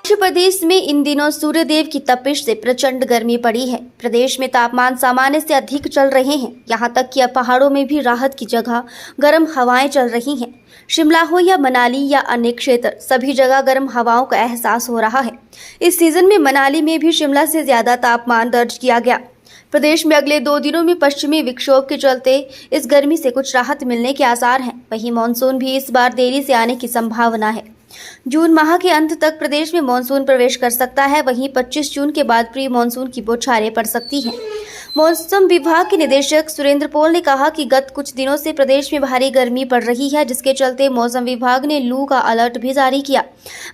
हिमाचल प्रदेश में इन दिनों सूर्यदेव की तपिश से प्रचंड गर्मी पड़ी है। प्रदेश में तापमान सामान्य से अधिक चल रहे हैं। यहां तक कि अब पहाड़ों में भी राहत की जगह गर्म हवाएं चल रही हैं। शिमला हो या मनाली या अन्य क्षेत्र, सभी जगह गर्म हवाओं का एहसास हो रहा है। इस सीजन में मनाली में भी शिमला से ज्यादा तापमान दर्ज किया गया। प्रदेश में अगले 2 दिनों में पश्चिमी विक्षोभ के चलते इस गर्मी से कुछ राहत मिलने के आसार हैं। वहीं मानसून भी इस बार देरी से आने की संभावना है। जून माह के अंत तक प्रदेश में मानसून प्रवेश कर सकता है। वहीं 25 जून के बाद प्री मानसून की बौछारें पड़ सकती हैं। मौसम विभाग के निदेशक सुरेंद्र पॉल ने कहा कि गत कुछ दिनों से प्रदेश में भारी गर्मी पड़ रही है, जिसके चलते मौसम विभाग ने लू का अलर्ट भी जारी किया।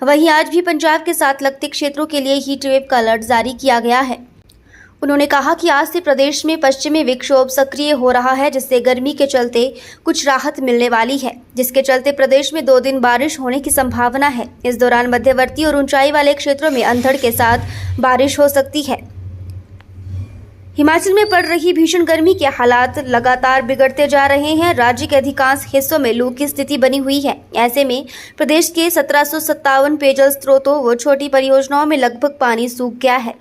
वहीं आज भी पंजाब के साथ लगते क्षेत्रों के लिए हीट वेव का अलर्ट जारी किया गया है। उन्होंने कहा कि आज से प्रदेश में पश्चिमी विक्षोभ सक्रिय हो रहा है, जिससे गर्मी के चलते कुछ राहत मिलने वाली है, जिसके चलते प्रदेश में 2 दिन बारिश होने की संभावना है। इस दौरान मध्यवर्ती और ऊंचाई वाले क्षेत्रों में अंधड़ के साथ बारिश हो सकती है। हिमाचल में पड़ रही भीषण गर्मी के हालात लगातार बिगड़ते जा रहे हैं। राज्य के अधिकांश हिस्सों में लू की स्थिति बनी हुई है। ऐसे में प्रदेश के 1757 पेयजल स्रोतों व छोटी परियोजनाओं में लगभग पानी सूख गया है।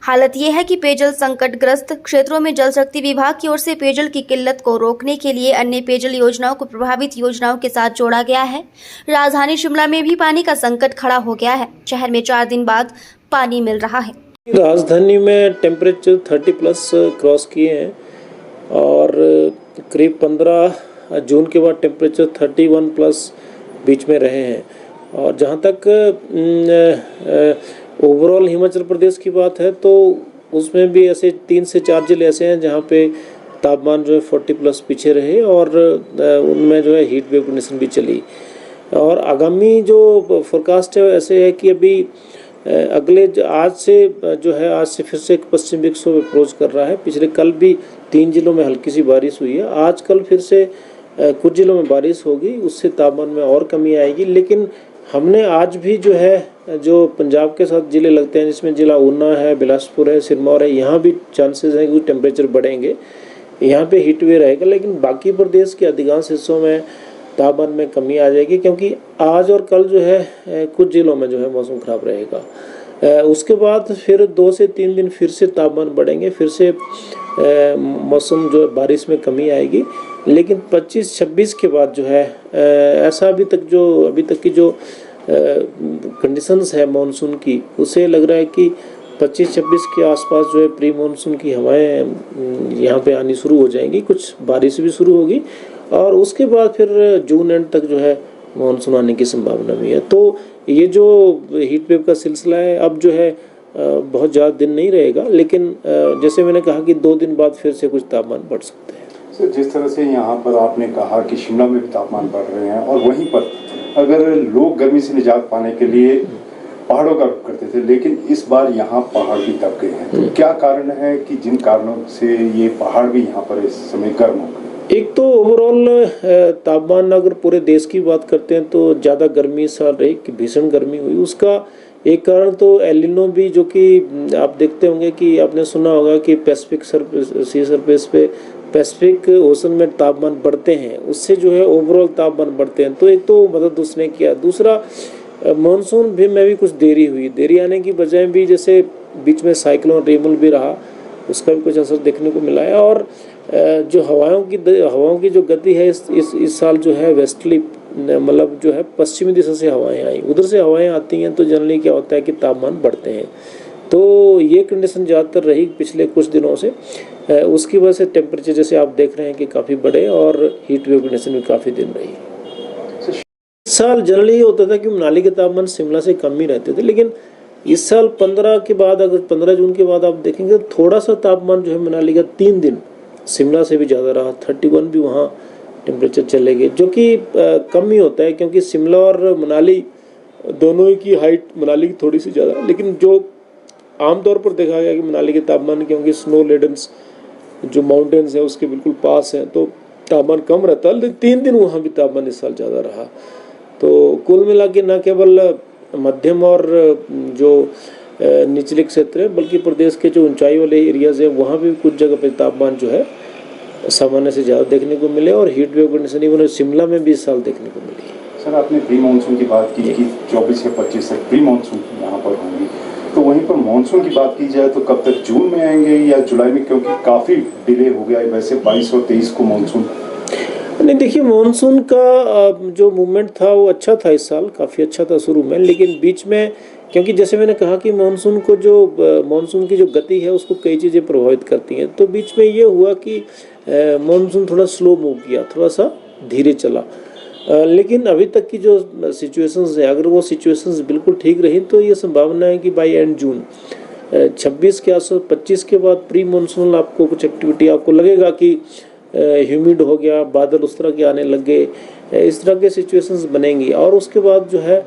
हालत ये है कि पेयजल संकटग्रस्त क्षेत्रों में जल शक्ति विभाग की ओर से पेयजल की किल्लत को रोकने के लिए अन्य पेयजल योजनाओं को प्रभावित योजनाओं के साथ जोड़ा गया है। राजधानी शिमला में भी पानी का संकट खड़ा हो गया है। शहर में 4 दिन बाद पानी मिल रहा है। राजधानी में टेम्परेचर 30+ क्रॉस किए हैं और करीब 15 जून के बाद टेम्परेचर 31+ बीच में रहे हैं। और जहाँ तक ओवरऑल हिमाचल प्रदेश की बात है तो उसमें भी ऐसे 3 से 4 जिले ऐसे हैं जहाँ पे तापमान जो है 40+ पीछे रहे और उनमें जो है हीट वेव कंडीशन भी चली। और आगामी जो फोरकास्ट है ऐसे है कि अभी अगले आज से फिर से एक पश्चिम विक्षोभ अप्रोच कर रहा है। पिछले कल भी 3 जिलों में हल्की सी बारिश हुई है। आज कल फिर से कुछ जिलों में बारिश होगी, उससे तापमान में और कमी आएगी। लेकिन हमने आज भी जो पंजाब के साथ जिले लगते हैं, जिसमें जिला ऊना है, बिलासपुर है, सिरमौर है, यहाँ भी चांसेस हैं कि टेम्परेचर बढ़ेंगे, यहाँ पे हीट वेव रहेगा। लेकिन बाकी प्रदेश के अधिकांश हिस्सों में तापमान में कमी आ जाएगी, क्योंकि आज और कल जो है कुछ जिलों में जो है मौसम खराब रहेगा। उसके बाद फिर 2 से 3 दिन फिर से तापमान बढ़ेंगे, फिर से मौसम जो बारिश में कमी आएगी। लेकिन 25-26 के बाद जो है ऐसा अभी तक की जो कंडीशंस है मानसून की, उसे लग रहा है कि 25-26 के आसपास जो है प्री मानसून की हवाएं यहाँ पे आनी शुरू हो जाएंगी, कुछ बारिश भी शुरू होगी और उसके बाद फिर जून एंड तक जो है मानसून आने की संभावना भी है। तो ये जो हीट वेव का सिलसिला है अब जो है बहुत ज़्यादा दिन नहीं रहेगा, लेकिन जैसे मैंने कहा कि 2 दिन बाद फिर से कुछ तापमान बढ़ सकते हैं। सर, जिस तरह से यहाँ पर आपने कहा कि शिमला में भी तापमान बढ़ रहे हैं और वहीं पर अगर लोग गर्मी से निजात पाने के लिए पहाड़ों का रुख करते थे, लेकिन इस बार यहाँ पहाड़ भी दब गए हैं, तो क्या कारण है कि जिन कारणों से ये पहाड़ भी यहाँ पर इस समय गर्म हो गए? एक तो ओवरऑल तापमान अगर पूरे देश की बात करते हैं तो ज़्यादा गर्मी इस साल रही, कि भीषण गर्मी हुई। उसका एक कारण तो एल निनो भी, जो कि आप देखते होंगे कि आपने सुना होगा कि पैसिफिक सी सरफेस पे पैसिफिक ओशन में तापमान बढ़ते हैं, उससे जो है ओवरऑल तापमान बढ़ते हैं। तो एक तो मदद उसने किया। दूसरा, मानसून में भी कुछ देरी आने की बजाय भी, जैसे बीच में साइक्लोन रेमल भी रहा, उसका भी कुछ असर देखने को मिला है। और जो हवाओं की जो गति है इस साल जो है वेस्टली, मतलब जो है पश्चिमी दिशा से हवाएं आई, उधर से हवाएं आती हैं तो जनरली क्या होता है कि तापमान बढ़ते हैं। तो ये कंडीशन ज़्यादातर रही पिछले कुछ दिनों से। उसकी वजह से टेम्परेचर जैसे आप देख रहे हैं कि काफ़ी बढ़े और हीट वेव कंडीशन भी काफ़ी दिन रही। इस साल जनरली ये होता था कि मनाली के तापमान शिमला से कम ही रहते थे, लेकिन इस साल 15 के बाद, अगर 15 जून के बाद आप देखेंगे तो थोड़ा सा तापमान जो है मनाली का 3 दिन शिमला से भी ज़्यादा रहा। 31 भी वहाँ टेम्परेचर चले गए, जो कि कम ही होता है, क्योंकि शिमला और मनाली दोनों की हाइट मनाली की थोड़ी सी ज़्यादा, लेकिन जो आमतौर पर देखा गया कि मनाली के तापमान, क्योंकि स्नो लेडन्स जो माउंटेन्स हैं उसके बिल्कुल पास हैं, तो तापमान कम रहता है। लेकिन 3 दिन वहाँ भी तापमान इस साल ज़्यादा रहा। तो कुल मिला के न केवल मध्यम और जो निचले क्षेत्र है, बल्कि प्रदेश के जो ऊंचाई वाले एरियाज है वहाँ भी कुछ जगह पे तापमान जो है सामान्य से ज़्यादा देखने को मिले और heat wave condition even Shimla में भी इस साल देखने को मिली। सर आपने प्री मानसून की बात की कि 24 या 25 तक प्री मानसून यहाँ पर होंगी, तो वहीं पर मानसून की बात की जाए तो कब तक, जून में आएंगे या जुलाई में, क्योंकि काफ़ी डिले हो गया है वैसे 22 और 23 को मानसून। नहीं देखिए, मानसून का जो मूवमेंट था वो अच्छा था, इस साल काफ़ी अच्छा था शुरू में, लेकिन बीच में क्योंकि जैसे मैंने कहा कि मानसून को जो मानसून की जो गति है उसको कई चीज़ें प्रभावित करती हैं, तो बीच में ये हुआ कि मानसून थोड़ा स्लो मूव किया, थोड़ा सा धीरे चला। लेकिन अभी तक की जो सिचुएशंस है, अगर वो सिचुएशंस बिल्कुल ठीक रही तो ये संभावना है कि बाई एंड जून 26 के आसपास 25 के बाद प्री मानसून आपको कुछ एक्टिविटी आपको लगेगा कि ह्यूमिड हो गया, बादल उस तरह के आने लग गए, इस तरह के सिचुएशंस बनेंगी। और उसके बाद जो है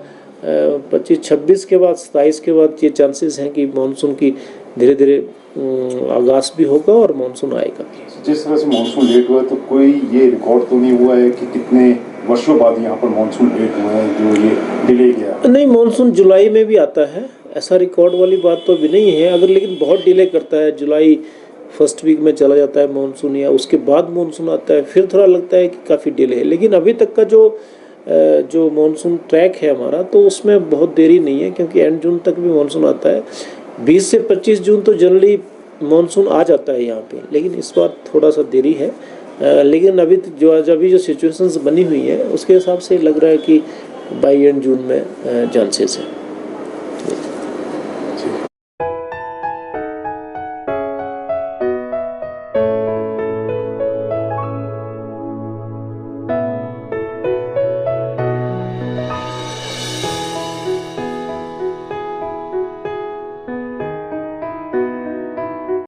25-26 के बाद 27 के बाद ये चांसेस हैं कि मानसून की धीरे धीरे आगाज भी होगा और मानसून आएगा। जिस तरह से मानसून लेट हुआ तो कोई ये रिकॉर्ड तो नहीं हुआ है कि कितने वर्षों बाद यहाँ पर मानसून लेट हुआ है जो ये डिले गया? नहीं, मानसून जुलाई में भी आता है, ऐसा रिकॉर्ड वाली बात तो अभी नहीं है। अगर लेकिन बहुत डिले करता है, जुलाई फर्स्ट वीक में चला जाता है मानसून, या उसके बाद मानसून आता है, फिर थोड़ा लगता है कि काफ़ी डिले है। लेकिन अभी तक का जो मानसून ट्रैक है हमारा, तो उसमें बहुत देरी नहीं है, क्योंकि एंड जून तक भी मानसून आता है। 20 से 25 जून तो जनरली मानसून आ जाता है यहाँ पे, लेकिन इस बार थोड़ा सा देरी है। लेकिन अभी जो सिचुएशंस बनी हुई है उसके हिसाब से लग रहा है कि बाई एंड जून में चांसेस है।